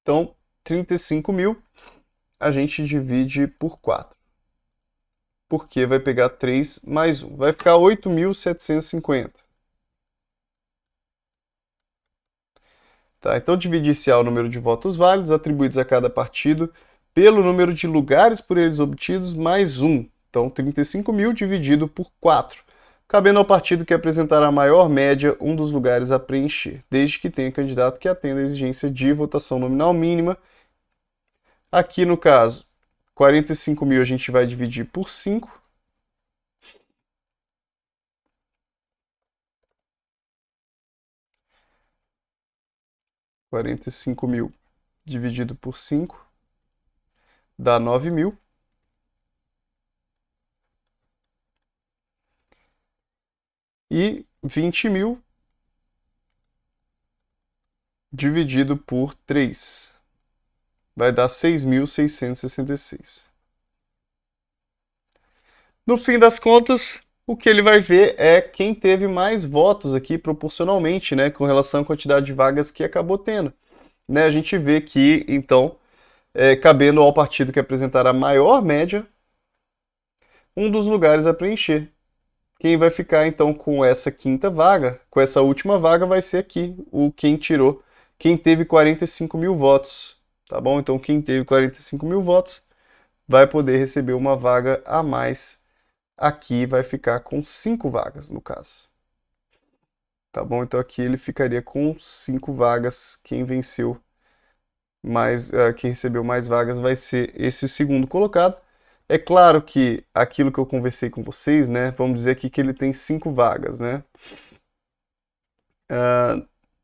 Então, 35 mil a gente divide por 4. Porque vai pegar 3 mais 1. Vai ficar 8.750. Tá? Então, dividir-se-á o número de votos válidos atribuídos a cada partido pelo número de lugares por eles obtidos mais 1. Então, 35 mil dividido por 4. Cabendo ao partido que apresentar a maior média um dos lugares a preencher, desde que tenha candidato que atenda à exigência de votação nominal mínima. Aqui, no caso, 45 mil a gente vai dividir por 5. 45 mil dividido por 5 dá 9 mil. E 20 mil dividido por 3 vai dar 6.666. No fim das contas, o que ele vai ver é quem teve mais votos aqui proporcionalmente, né, com relação à quantidade de vagas que acabou tendo. Né, a gente vê que, então, cabendo ao partido que apresentar a maior média, um dos lugares a preencher. Quem vai ficar, então, com essa quinta vaga, com essa última vaga, vai ser aqui, quem teve 45 mil votos. Tá bom? Então, quem teve 45 mil votos vai poder receber uma vaga a mais. Aqui vai ficar com 5 vagas, no caso. Tá bom? Então, aqui ele ficaria com 5 vagas. Quem venceu mais, quem recebeu mais vagas vai ser esse segundo colocado. É claro que aquilo que eu conversei com vocês, né? Vamos dizer aqui que ele tem 5 vagas, né?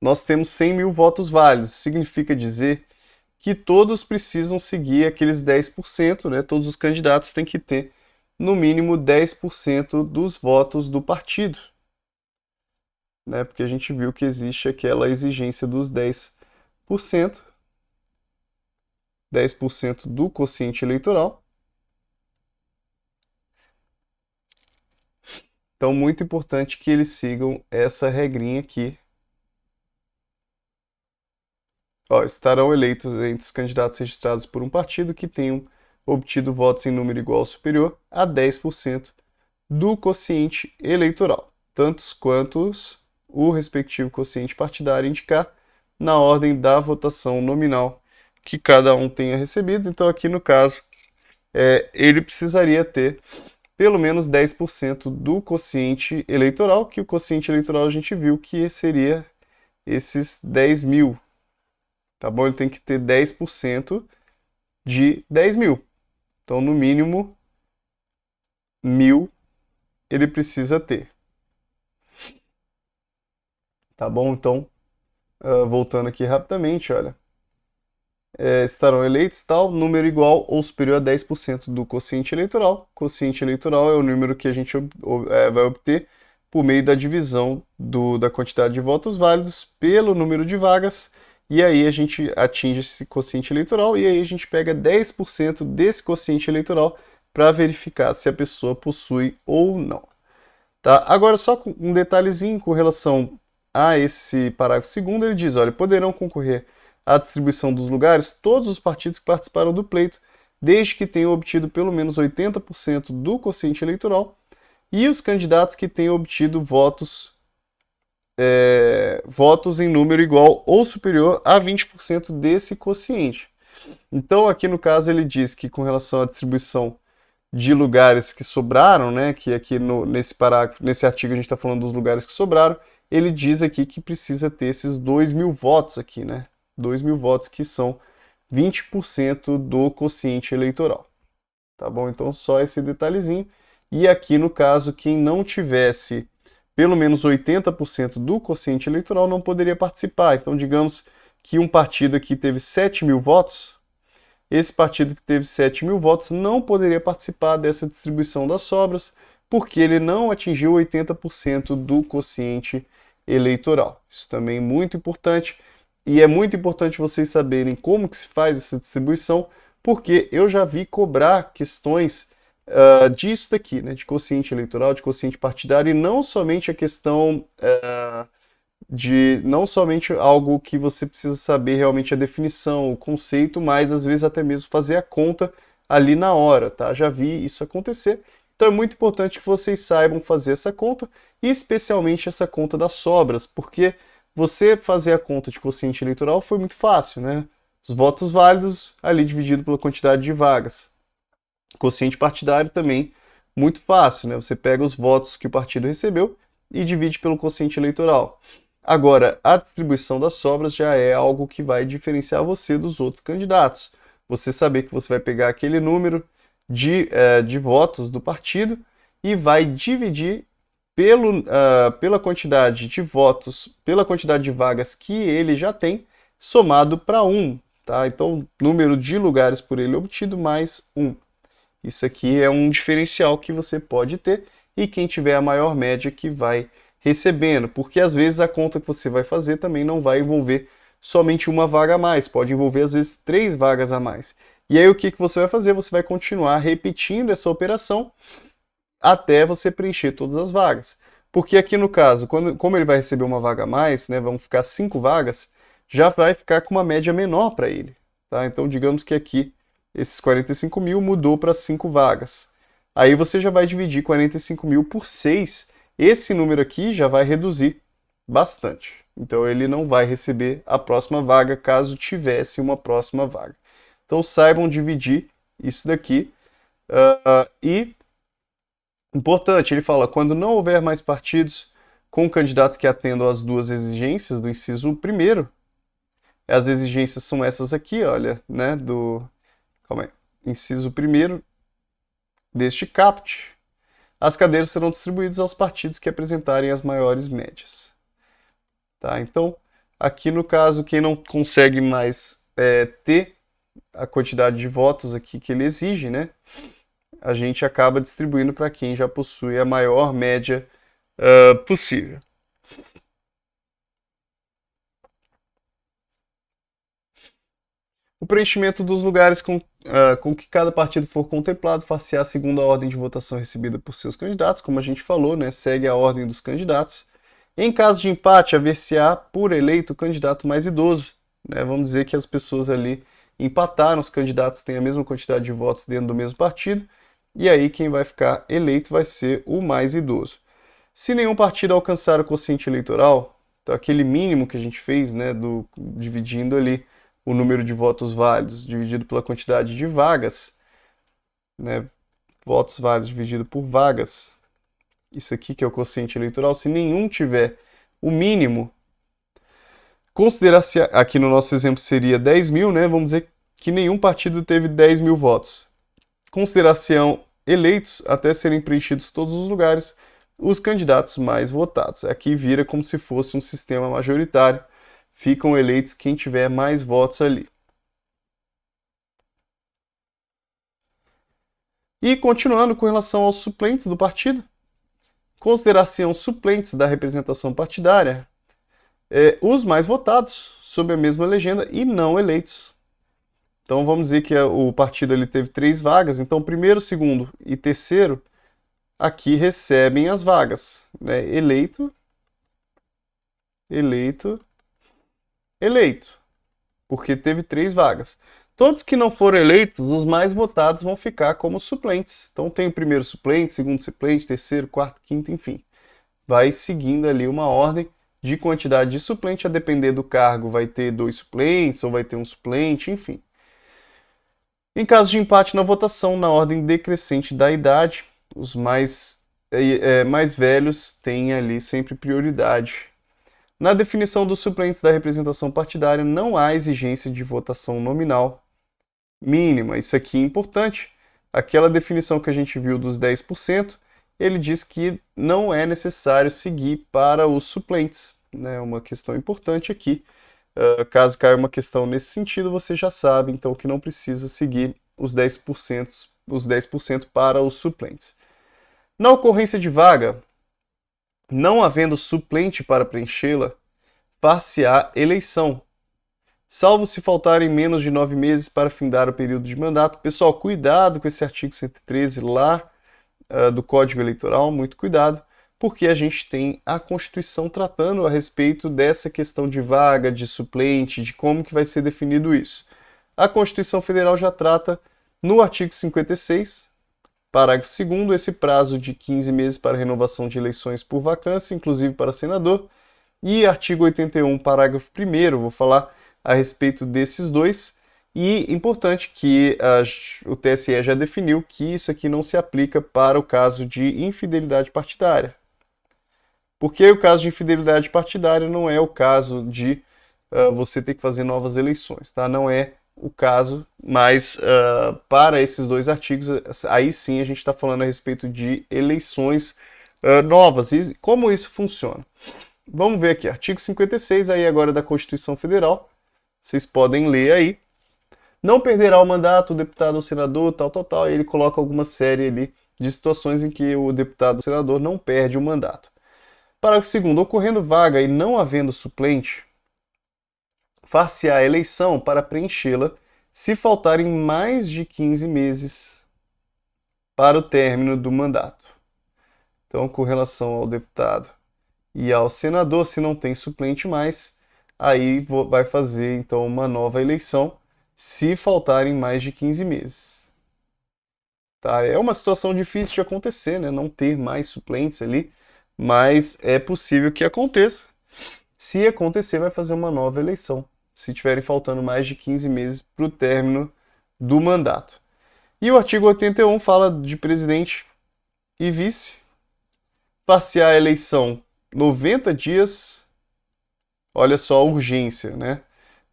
Nós temos 100 mil votos válidos. Significa dizer que todos precisam seguir aqueles 10%, né? Todos os candidatos têm que ter no mínimo 10% dos votos do partido. Né? Porque a gente viu que existe aquela exigência dos 10%, 10% do quociente eleitoral. Então, muito importante que eles sigam essa regrinha aqui. Ó, estarão eleitos entre os candidatos registrados por um partido que tenham obtido votos em número igual ou superior a 10% do quociente eleitoral, tantos quantos o respectivo quociente partidário indicar na ordem da votação nominal que cada um tenha recebido. Então, aqui no caso, ele precisaria ter pelo menos 10% do quociente eleitoral, que o quociente eleitoral a gente viu que seria esses 10 mil. Tá bom? Ele tem que ter 10% de 10 mil. Então, no mínimo, 1.000 ele precisa ter. Tá bom? Então, voltando aqui rapidamente, olha. Estarão eleitos tal, número igual ou superior a 10% do quociente eleitoral. Quociente eleitoral é o número que a gente vai obter por meio da divisão da quantidade de votos válidos pelo número de vagas. E aí a gente atinge esse quociente eleitoral e aí a gente pega 10% desse quociente eleitoral para verificar se a pessoa possui ou não. Tá? Agora, só um detalhezinho com relação a esse parágrafo segundo, ele diz, olha, poderão concorrer à distribuição dos lugares todos os partidos que participaram do pleito, desde que tenham obtido pelo menos 80% do quociente eleitoral, e os candidatos que tenham obtido votos em número igual ou superior a 20% desse quociente. Então, aqui no caso, ele diz que com relação à distribuição de lugares que sobraram, né, que aqui nesse parágrafo, nesse artigo a gente está falando dos lugares que sobraram, ele diz aqui que precisa ter esses 2.000 votos aqui, né? 2.000 votos que são 20% do quociente eleitoral. Tá bom? Então, só esse detalhezinho. E aqui, no caso, quem não tivesse pelo menos 80% do quociente eleitoral não poderia participar. Então, digamos que um partido aqui teve 7.000 votos, esse partido que teve 7.000 votos não poderia participar dessa distribuição das sobras, porque ele não atingiu 80% do quociente eleitoral. Isso também é muito importante, e é muito importante vocês saberem como que se faz essa distribuição, porque eu já vi cobrar questões disso daqui, né, de quociente eleitoral, de quociente partidário, e não somente a questão de não somente algo que você precisa saber realmente a definição, o conceito, mas às vezes até mesmo fazer a conta ali na hora, tá? Já vi isso acontecer. Então é muito importante que vocês saibam fazer essa conta, e especialmente essa conta das sobras, porque você fazer a conta de quociente eleitoral foi muito fácil, né? Os votos válidos ali dividido pela quantidade de vagas. Quociente partidário também muito fácil, né? Você pega os votos que o partido recebeu e divide pelo quociente eleitoral. Agora, a distribuição das sobras já é algo que vai diferenciar você dos outros candidatos. Você saber que você vai pegar aquele número de votos do partido e vai dividir pela quantidade de votos, pela quantidade de vagas que ele já tem, somado para 1. Tá? Então, número de lugares por ele obtido mais 1. Isso aqui é um diferencial que você pode ter, e quem tiver a maior média que vai recebendo, porque às vezes a conta que você vai fazer também não vai envolver somente uma vaga a mais, pode envolver às vezes 3 vagas a mais. E aí o que você vai fazer? Você vai continuar repetindo essa operação até você preencher todas as vagas. Porque aqui no caso, como ele vai receber uma vaga a mais, né, vão ficar 5 vagas, já vai ficar com uma média menor para ele. Tá? Então digamos que aqui esses 45 mil mudou para 5 vagas. Aí você já vai dividir 45 mil por 6. Esse número aqui já vai reduzir bastante. Então ele não vai receber a próxima vaga caso tivesse uma próxima vaga. Então saibam dividir isso daqui. E, importante, ele fala, quando não houver mais partidos com candidatos que atendam às duas exigências do inciso 1º, as exigências são essas aqui, olha, né, calma aí, inciso 1º deste caput, as cadeiras serão distribuídas aos partidos que apresentarem as maiores médias. Tá? Então, aqui no caso, quem não consegue mais ter a quantidade de votos aqui que ele exige, né, a gente acaba distribuindo para quem já possui a maior média possível. O preenchimento dos lugares com que cada partido for contemplado far-se-á segundo a ordem de votação recebida por seus candidatos, como a gente falou, né, segue a ordem dos candidatos. Em caso de empate, haver-se-á por eleito o candidato mais idoso. Né? Vamos dizer que as pessoas ali empataram, os candidatos têm a mesma quantidade de votos dentro do mesmo partido, e aí quem vai ficar eleito vai ser o mais idoso. Se nenhum partido alcançar o quociente eleitoral, então aquele mínimo que a gente fez, né, dividindo ali o número de votos válidos dividido pela quantidade de vagas, né, votos válidos dividido por vagas, isso aqui que é o quociente eleitoral, se nenhum tiver o mínimo, considerar-se, aqui no nosso exemplo seria 10 mil, né, vamos dizer que nenhum partido teve 10 mil votos. Considerar-se-ão eleitos até serem preenchidos todos os lugares os candidatos mais votados. Aqui vira como se fosse um sistema majoritário, ficam eleitos quem tiver mais votos ali. E continuando com relação aos suplentes do partido, considerar-se-ão suplentes da representação partidária os mais votados sob a mesma legenda e não eleitos. Então vamos dizer que o partido ele teve 3 vagas, então primeiro, segundo e terceiro aqui recebem as vagas, né? Eleito, eleito, eleito, porque teve 3 vagas. Todos que não foram eleitos, os mais votados vão ficar como suplentes. Então tem o primeiro suplente, segundo suplente, terceiro, quarto, quinto, enfim. Vai seguindo ali uma ordem de quantidade de suplente, a depender do cargo, vai ter 2 suplentes ou vai ter um suplente, enfim. Em caso de empate na votação, na ordem decrescente da idade, os mais velhos têm ali sempre prioridade. Na definição dos suplentes da representação partidária, não há exigência de votação nominal mínima. Isso aqui é importante. Aquela definição que a gente viu dos 10%, ele diz que não é necessário seguir para os suplentes. Né? Uma questão importante aqui. Caso caia uma questão nesse sentido, você já sabe, então, que não precisa seguir os 10% para os suplentes. Na ocorrência de vaga, não havendo suplente para preenchê-la, far-se-á eleição, salvo se faltarem menos de 9 meses para findar o período de mandato. Pessoal, cuidado com esse artigo 113 lá do Código Eleitoral, muito cuidado, porque a gente tem a Constituição tratando a respeito dessa questão de vaga, de suplente, de como que vai ser definido isso. A Constituição Federal já trata no artigo 56, parágrafo 2º, esse prazo de 15 meses para renovação de eleições por vacância, inclusive para senador, e artigo 81, parágrafo 1º, vou falar a respeito desses dois, e importante que o TSE já definiu que isso aqui não se aplica para o caso de infidelidade partidária. Porque o caso de infidelidade partidária não é o caso de você ter que fazer novas eleições, tá? Não é o caso, mas para esses dois artigos, aí sim a gente está falando a respeito de eleições novas. E como isso funciona? Vamos ver aqui, artigo 56 aí agora da Constituição Federal, vocês podem ler aí. Não perderá o mandato o deputado ou senador, tal, e ele coloca alguma série ali de situações em que o deputado ou senador não perde o mandato. Parágrafo 2º, ocorrendo vaga e não havendo suplente, far-se-á a eleição para preenchê-la se faltarem mais de 15 meses para o término do mandato. Então, com relação ao deputado e ao senador, se não tem suplente mais, aí vai fazer então uma nova eleição se faltarem mais de 15 meses. Tá? É uma situação difícil de acontecer, né? Não ter mais suplentes ali, mas é possível que aconteça. Se acontecer, vai fazer uma nova eleição, se tiverem faltando mais de 15 meses para o término do mandato. E o artigo 81 fala de presidente e vice. Far-se-á a eleição 90 dias, olha só a urgência, né?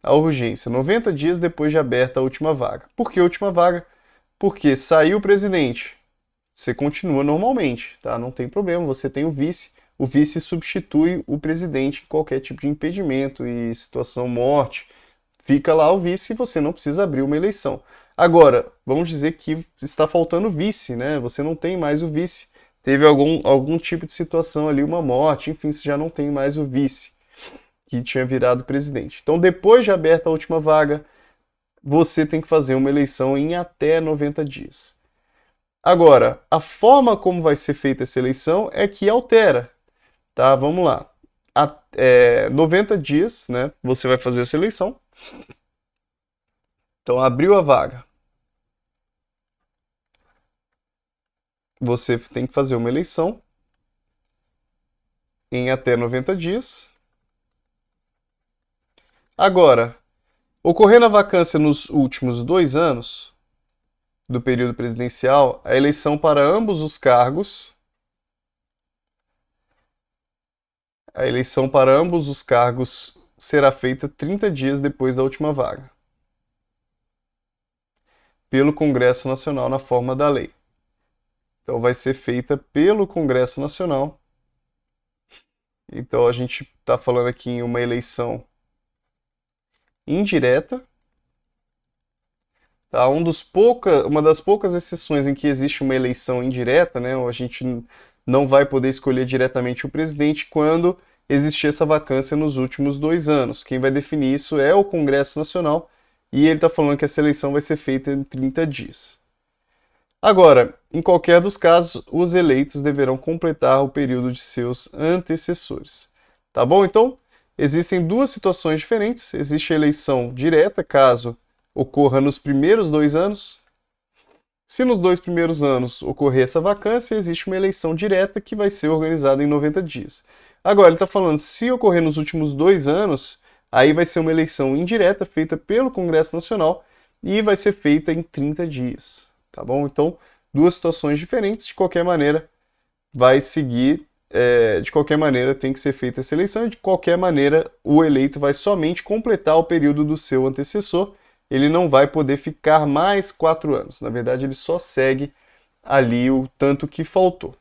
A urgência, 90 dias depois de aberta a última vaga. Por que última vaga? Porque saiu o presidente, você continua normalmente, tá? Não tem problema, você tem o vice substitui o presidente em qualquer tipo de impedimento e situação morte. Fica lá o vice e você não precisa abrir uma eleição. Agora, vamos dizer que está faltando vice, né? Você não tem mais o vice. Teve algum tipo de situação ali, uma morte, enfim, você já não tem mais o vice que tinha virado presidente. Então, depois de aberta a última vaga, você tem que fazer uma eleição em até 90 dias. Agora, a forma como vai ser feita essa eleição é que altera, tá? Vamos lá. 90 dias, né? Você vai fazer essa eleição. Então, abriu a vaga. Você tem que fazer uma eleição em até 90 dias. Agora, ocorrendo a vacância nos últimos 2 anos do período presidencial, a eleição para ambos os cargos, será feita 30 dias depois da última vaga, pelo Congresso Nacional na forma da lei. Então vai ser feita pelo Congresso Nacional. Então a gente está falando aqui em uma eleição indireta. Tá? Uma das poucas exceções em que existe uma eleição indireta, né? A gente não vai poder escolher diretamente o presidente quando existir essa vacância nos últimos 2 anos. Quem vai definir isso é o Congresso Nacional e ele está falando que essa eleição vai ser feita em 30 dias. Agora, em qualquer dos casos, os eleitos deverão completar o período de seus antecessores. Tá bom? Então, existem 2 situações diferentes. Existe a eleição direta, caso ocorra nos primeiros 2 anos. Se nos 2 primeiros anos ocorrer essa vacância, existe uma eleição direta que vai ser organizada em 90 dias. Agora, ele está falando, se ocorrer nos últimos 2 anos, aí vai ser uma eleição indireta feita pelo Congresso Nacional e vai ser feita em 30 dias. Tá bom? Então, 2 situações diferentes, de qualquer maneira, vai seguir, de qualquer maneira tem que ser feita essa eleição e de qualquer maneira o eleito vai somente completar o período do seu antecessor, ele não vai poder ficar mais 4 anos, na verdade ele só segue ali o tanto que faltou.